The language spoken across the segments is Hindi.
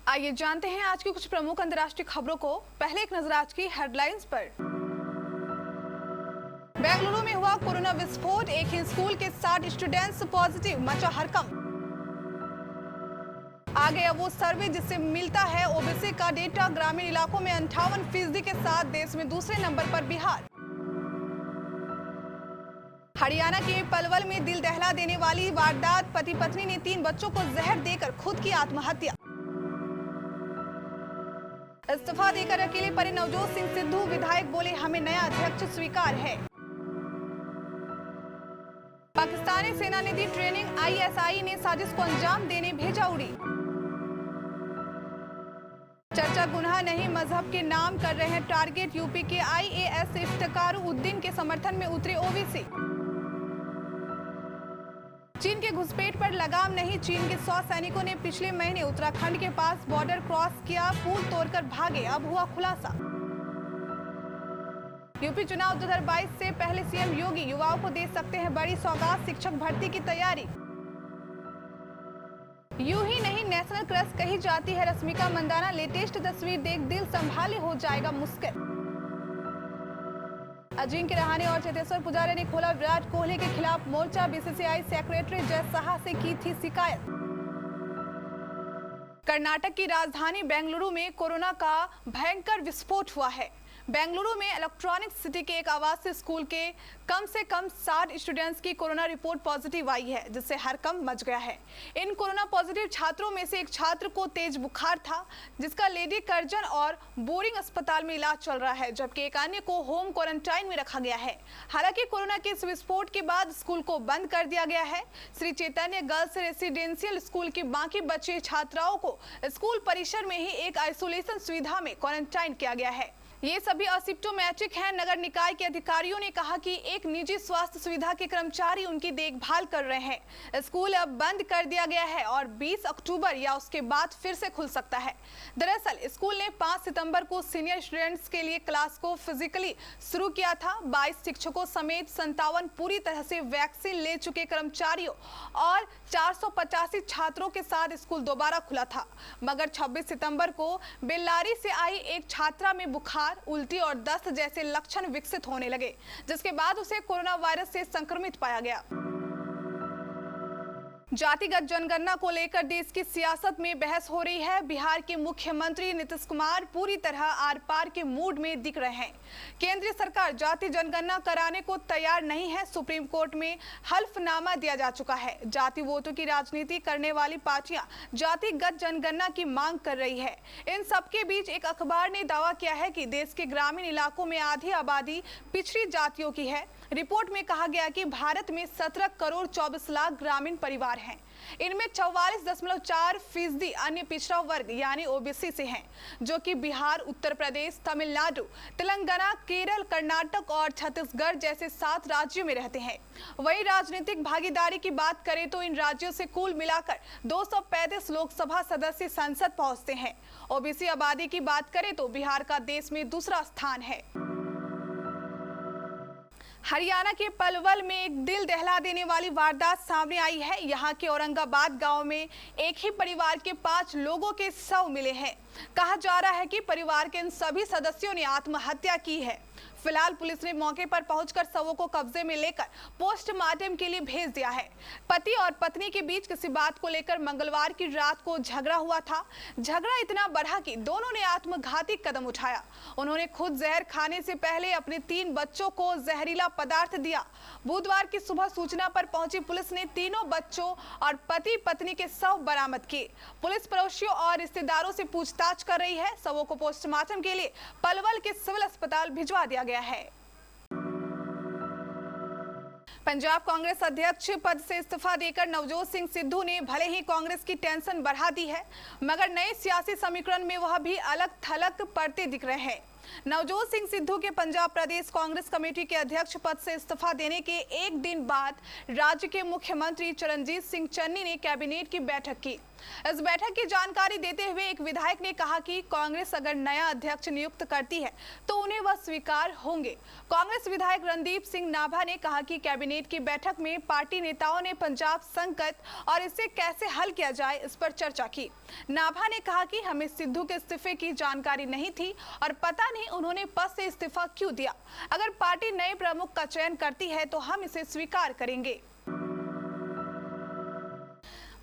आइए जानते हैं आज की कुछ प्रमुख अंतर्राष्ट्रीय खबरों को। पहले एक नजर आज की हेडलाइंस पर। बेंगलुरु में हुआ कोरोना विस्फोट, एक ही स्कूल के 60 स्टूडेंट्स पॉजिटिव, मचा हड़कंप। आ गया वो सर्वे जिससे मिलता है ओबीसी का डेटा, ग्रामीण इलाकों में 58% के साथ देश में दूसरे नंबर पर बिहार। हरियाणा के पलवल में दिल दहला देने वाली वारदात, पति पत्नी ने 3 बच्चों को जहर देकर खुद की आत्महत्या। इस्तीफा देकर अकेले पड़े नवजोत सिंह सिद्धू, विधायक बोले हमें नया अध्यक्ष स्वीकार है। पाकिस्तानी सेना ने दी ट्रेनिंग, आईएसआई ने साजिश को अंजाम देने भेजा उड़ी। चर्चा गुनाह नहीं, मजहब के नाम कर रहे हैं टारगेट, यूपी के आईएएस इफ्तिखारुद्दीन के समर्थन में उतरे ओबीसी। चीन के घुसपैठ पर लगाम नहीं, चीन के 100 सैनिकों ने पिछले महीने उत्तराखंड के पास बॉर्डर क्रॉस किया, पुल तोड़कर भागे, अब हुआ खुलासा। यूपी चुनाव 2022 से पहले सीएम योगी युवाओं को दे सकते हैं बड़ी सौगात, शिक्षक भर्ती की तैयारी। यूं ही नहीं नेशनल क्रश कही जाती है रश्मिका मंदाना, लेटेस्ट तस्वीर देख दिल संभाले हो जाएगा मुश्किल। अजिंक्य रहाणे और चेतेश्वर पुजारा ने खोला विराट कोहली के खिलाफ मोर्चा, बीसीसीआई सेक्रेटरी जय साहा से की थी शिकायत। कर्नाटक की राजधानी बेंगलुरु में कोरोना का भयंकर विस्फोट हुआ है। बेंगलुरु में इलेक्ट्रॉनिक सिटी के एक आवासीय स्कूल के कम से कम 60 स्टूडेंट्स की कोरोना रिपोर्ट पॉजिटिव आई है, जिससे हड़कंप मच गया है। इन कोरोना पॉजिटिव छात्रों में से एक छात्र को तेज बुखार था, जिसका लेडी कर्जन और बोरिंग अस्पताल में इलाज चल रहा है, जबकि एक अन्य को होम क्वारंटाइन में रखा गया है। हालांकि कोरोना के इस विस्फोट के बाद स्कूल को बंद कर दिया गया है। Shri Chaitanya girls residential school की बाकी बचे छात्राओं को स्कूल परिसर में ही एक आइसोलेशन सुविधा में क्वारंटाइन किया गया है। ये सभी असिम्प्टोमेटिक हैं। नगर निकाय के अधिकारियों ने कहा कि एक निजी स्वास्थ्य सुविधा के कर्मचारी उनकी देखभाल कर रहे हैं। स्कूल अब बंद कर दिया गया है और 20 अक्टूबर या उसके बाद फिर से खुल सकता है। दरअसल स्कूल ने 5 सितंबर को सीनियर स्टूडेंट्स के लिए क्लास को फिजिकली शुरू किया था। 22 शिक्षकों समेत 57 पूरी तरह से वैक्सीन ले चुके कर्मचारियों और 485 छात्रों के साथ स्कूल दोबारा खुला था, मगर 26 सितंबर को बेल्लारी से आई एक छात्रा में बुखार, उल्टी और दस्त जैसे लक्षण विकसित होने लगे, जिसके बाद उसे कोरोना वायरस से संक्रमित पाया गया। जातिगत जनगणना को लेकर देश की सियासत में बहस हो रही है। बिहार के मुख्यमंत्री नीतीश कुमार पूरी तरह आर पार के मूड में दिख रहे हैं। केंद्रीय सरकार जाति जनगणना कराने को तैयार नहीं है। सुप्रीम कोर्ट में हल्फनामा दिया जा चुका है। जाति वोटों की राजनीति करने वाली पार्टियां जातिगत जनगणना की मांग कर रही है। इन सबके बीच एक अखबार ने दावा किया है कि देश के ग्रामीण इलाकों में आधी आबादी पिछड़ी जातियों की है। रिपोर्ट में कहा गया कि भारत में 17 करोड़ 24 लाख ग्रामीण परिवार हैं। इनमें 44.4% अन्य पिछड़ा वर्ग यानी ओबीसी से हैं, जो कि बिहार, उत्तर प्रदेश, तमिलनाडु, तेलंगाना, केरल, कर्नाटक और छत्तीसगढ़ जैसे 7 राज्यों में रहते हैं। वही राजनीतिक भागीदारी की बात करें तो इन राज्यों से कुल मिलाकर 235 लोकसभा सदस्य संसद पहुंचते हैं। ओबीसी आबादी की बात करें तो बिहार का देश में दूसरा स्थान है। हरियाणा के पलवल में एक दिल दहला देने वाली वारदात सामने आई है। यहाँ के औरंगाबाद गांव में एक ही परिवार के 5 लोगों के शव मिले हैं। कहा जा रहा है कि परिवार के इन सभी सदस्यों ने आत्महत्या की है। फिलहाल पुलिस ने मौके पर पहुंचकर शवों को कब्जे में लेकर पोस्टमार्टम के लिए भेज दिया है। पति और पत्नी के बीच किसी बात को लेकर मंगलवार की रात को झगड़ा हुआ था। झगड़ा इतना बढ़ा कि दोनों ने आत्मघाती कदम उठाया। उन्होंने खुद जहर खाने से पहले अपने 3 बच्चों को जहरीला पदार्थ दिया। बुधवार की सुबह सूचना पर पहुंची पुलिस ने तीनों बच्चों और पति पत्नी के शव बरामद किए। पुलिस पड़ोसियों और रिश्तेदारों से पूछताछ कर रही है। शवों को पोस्टमार्टम के लिए पलवल के सिविल अस्पताल भिजवा दिया गया है। पंजाब कांग्रेस अध्यक्ष पद से इस्तीफा देकर नवजोत सिंह सिद्धू ने भले ही कांग्रेस की टेंशन बढ़ा दी है, मगर नए सियासी समीकरण में वह भी अलग थलग पड़ते दिख रहे हैं। नवजोत सिंह सिद्धू के पंजाब प्रदेश कांग्रेस कमेटी के अध्यक्ष पद से इस्तीफा देने के एक दिन बाद राज्य के मुख्यमंत्री चरणजीत सिंह चन्नी ने कैबिनेट की बैठक की। इस बैठक की जानकारी देते हुए एक विधायक ने कहा कि कांग्रेस अगर नया अध्यक्ष नियुक्त करती है तो उन्हें वह स्वीकार होंगे। कांग्रेस विधायक रणदीप सिंह नाभा ने कहा कि कैबिनेट की बैठक में पार्टी नेताओं ने पंजाब संकट और इसे कैसे हल किया जाए इस पर चर्चा की। नाभा ने कहा कि हमें सिद्धू के इस्तीफे की जानकारी नहीं थी और पता नहीं उन्होंने पद से इस्तीफा क्यों दिया। अगर पार्टी नए प्रमुख का चयन करती है तो हम इसे स्वीकार करेंगे।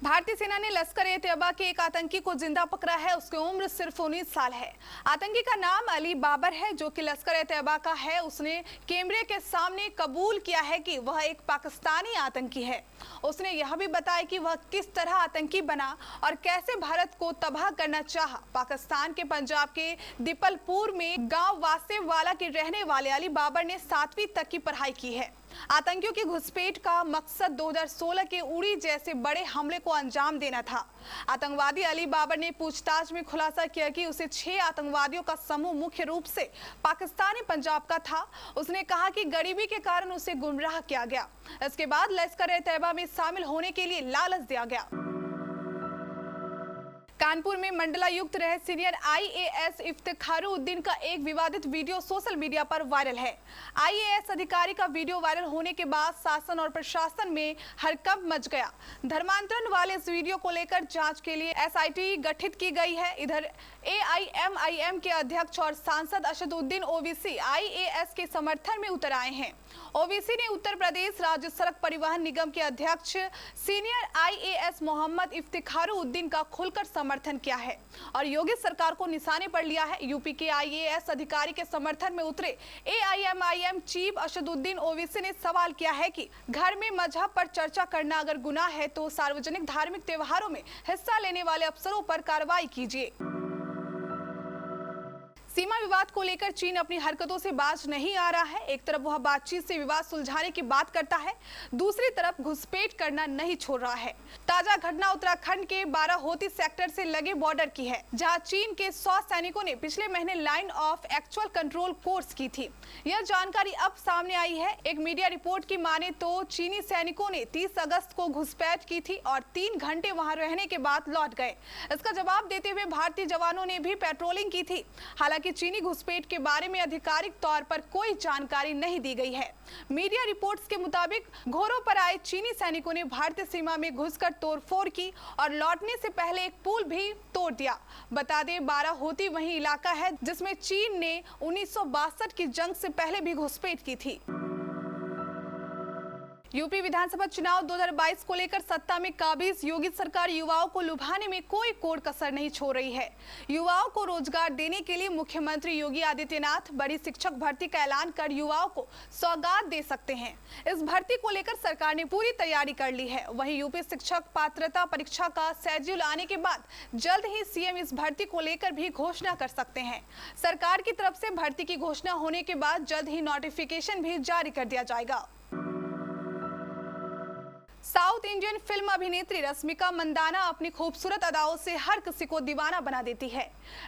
भारतीय सेना ने लश्कर-ए-तैयबा के एक आतंकी को जिंदा पकड़ा है। उसकी उम्र सिर्फ 19 साल है। आतंकी का नाम अली बाबर है, जो कि लश्कर-ए-तैयबा का है। उसने कैमरे के सामने कबूल किया है कि वह एक पाकिस्तानी आतंकी है। उसने यह भी बताया कि वह किस तरह आतंकी बना और कैसे भारत को तबाह करना चाहा। पाकिस्तान के पंजाब के दीपलपुर में गांव वासेवाला के रहने वाले अली बाबर ने 7वीं तक की पढ़ाई की है। आतंकियों की घुसपैठ का मकसद 2016 के उड़ी जैसे बड़े हमले को अंजाम देना था। आतंकवादी अली बाबर ने पूछताछ में खुलासा किया कि उसे 6 आतंकवादियों का समूह मुख्य रूप से पाकिस्तानी पंजाब का था। उसने कहा कि गरीबी के कारण उसे गुमराह किया गया। इसके बाद लश्कर-ए-तैयबा में शामिल होने के लिए लालच दिया गया। कानपुर में मंडलायुक्त रहे सीनियर आईएएस इफ्तिखारुद्दीन का एक विवादित वीडियो सोशल मीडिया पर वायरल है। आईएएस अधिकारी का वीडियो वायरल होने के बाद शासन और प्रशासन में हड़कंप मच गया। धर्मांतरण वाले इस वीडियो को लेकर जांच के लिए एसआईटी गठित की गई है। इधर एआईएमआईएम के अध्यक्ष और सांसद असदुद्दीन ओवैसी आईएएस के समर्थन में उतर आए हैं। ओवैसी ने उत्तर प्रदेश राज्य सड़क परिवहन निगम के अध्यक्ष सीनियर आईएएस मोहम्मद इफ्तिखारुद्दीन का खुलकर समर्थन किया है और योगी सरकार को निशाने पर लिया है। यूपी के आईएएस अधिकारी के समर्थन में उतरे एआईएमआईएम चीफ असदुद्दीन ओवैसी ने सवाल किया है कि घर में मजहब पर चर्चा करना अगर गुनाह है तो सार्वजनिक धार्मिक त्योहारों में हिस्सा लेने वाले अफसरों पर कार्रवाई कीजिए। सीमा विवाद को लेकर चीन अपनी हरकतों से बाज नहीं आ रहा है। एक तरफ वह बातचीत से विवाद सुलझाने की बात करता है, दूसरी तरफ घुसपैठ करना नहीं छोड़ रहा है। ताजा घटना उत्तराखंड के बाराहोती सेक्टर से लगे बॉर्डर की है, जहां चीन के 100 सैनिकों ने पिछले महीने line of actual control course की थी। यह जानकारी अब सामने आई है। एक मीडिया रिपोर्ट की माने तो चीनी सैनिकों ने 30 अगस्त को घुसपैठ की थी और 3 घंटे वहां रहने के बाद लौट गए। इसका जवाब देते हुए भारतीय जवानों ने भी पेट्रोलिंग की थी। हालांकि चीनी घुसपैठ के बारे में आधिकारिक तौर पर कोई जानकारी नहीं दी गई है। मीडिया रिपोर्ट्स के मुताबिक घोड़ों पर आए चीनी सैनिकों ने भारतीय सीमा में घुसकर तोड़फोड़ की और लौटने से पहले एक पुल भी तोड़ दिया। बता दें, बाराहोती वही इलाका है जिसमें चीन ने 1962 की जंग से पहले भी घुसपैठ की थी। यूपी विधानसभा चुनाव 2022 को लेकर सत्ता में काबिज योगी सरकार युवाओं को लुभाने में कोई कोर कसर नहीं छोड़ रही है। युवाओं को रोजगार देने के लिए मुख्यमंत्री योगी आदित्यनाथ बड़ी शिक्षक भर्ती का ऐलान कर युवाओं को सौगात दे सकते हैं। इस भर्ती को लेकर सरकार ने पूरी तैयारी कर ली है। वहीं यूपी शिक्षक पात्रता परीक्षा का शेड्यूल आने के बाद जल्द ही सीएम इस भर्ती को लेकर भी घोषणा कर सकते हैं। सरकार की तरफ से भर्ती की घोषणा होने के बाद जल्द ही नोटिफिकेशन भी जारी कर दिया जाएगा। साउथ इंडियन फिल्म अभिनेत्री रश्मिका मंदाना अपनी खूबसूरत अदाओं से हर किसी को दीवाना बना देती है।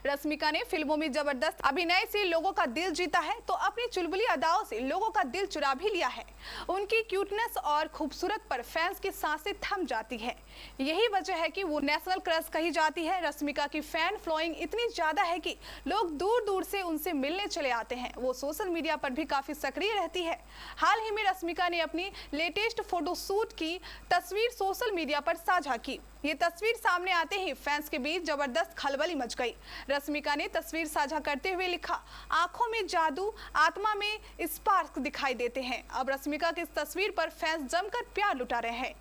रश्मिका ने फिल्मों में जबरदस्त अभिनय से लोगों का दिल जीता है तो अपनी चुलबुली अदाओं से लोगों का दिल चुरा भी लिया है। उनकी क्यूटनेस और खूबसूरत पर फैंस की सांसें थम जाती है। यही वजह है कि वो नेशनल क्रश कही जाती है। रश्मिका की फैन फॉलोइंग इतनी ज्यादा है कि लोग दूर दूर से उनसे मिलने चले आते हैं। वो सोशल मीडिया पर भी काफी सक्रिय रहती है। हाल ही में रश्मिका ने अपनी लेटेस्ट फोटोशूट की तस्वीर सोशल मीडिया पर साझा की। ये तस्वीर सामने आते ही फैंस के बीच जबरदस्त खलबली मच गई। रश्मिका ने तस्वीर साझा करते हुए लिखा, आंखों में जादू, आत्मा में स्पार्क दिखाई देते हैं। अब रश्मिका की इस तस्वीर पर फैंस जमकर प्यार लुटा रहे हैं।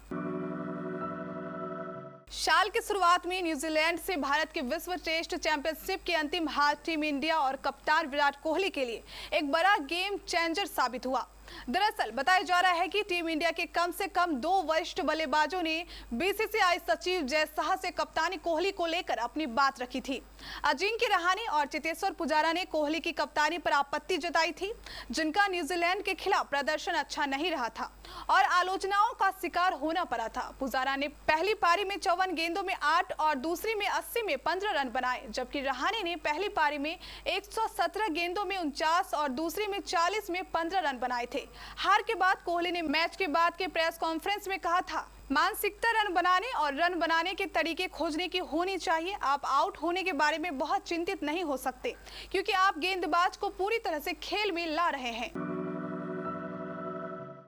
साल की शुरुआत में न्यूजीलैंड से भारत के विश्व टेस्ट चैंपियनशिप के अंतिम हार टीम इंडिया और कप्तान विराट कोहली के लिए एक बड़ा गेम चेंजर साबित हुआ। दरअसल बताया जा रहा है कि टीम इंडिया के कम से कम 2 वरिष्ठ बल्लेबाजों ने बीसीसीआई सचिव जय शाह से कप्तानी कोहली को लेकर अपनी बात रखी थी। अजिंक्य रहाणे और चेतेश्वर पुजारा ने कोहली की कप्तानी पर आपत्ति जताई थी, जिनका न्यूजीलैंड के खिलाफ प्रदर्शन अच्छा नहीं रहा था और आलोचनाओं का शिकार होना पड़ा था। पुजारा ने पहली पारी में 54 गेंदों में 8 और दूसरी में 80 में 15 रन बनाए, जबकि रहाणे ने पहली पारी में 117 गेंदों में 49 और दूसरी में 40 में 15 रन बनाए थे। हार के बाद कोहली ने मैच के बाद के प्रेस कॉन्फ्रेंस में कहा था, मानसिकता रन बनाने और रन बनाने के तरीके खोजने की होनी चाहिए। आप आउट होने के बारे में बहुत चिंतित नहीं हो सकते, क्योंकि आप गेंदबाज को पूरी तरह से खेल में ला रहे हैं।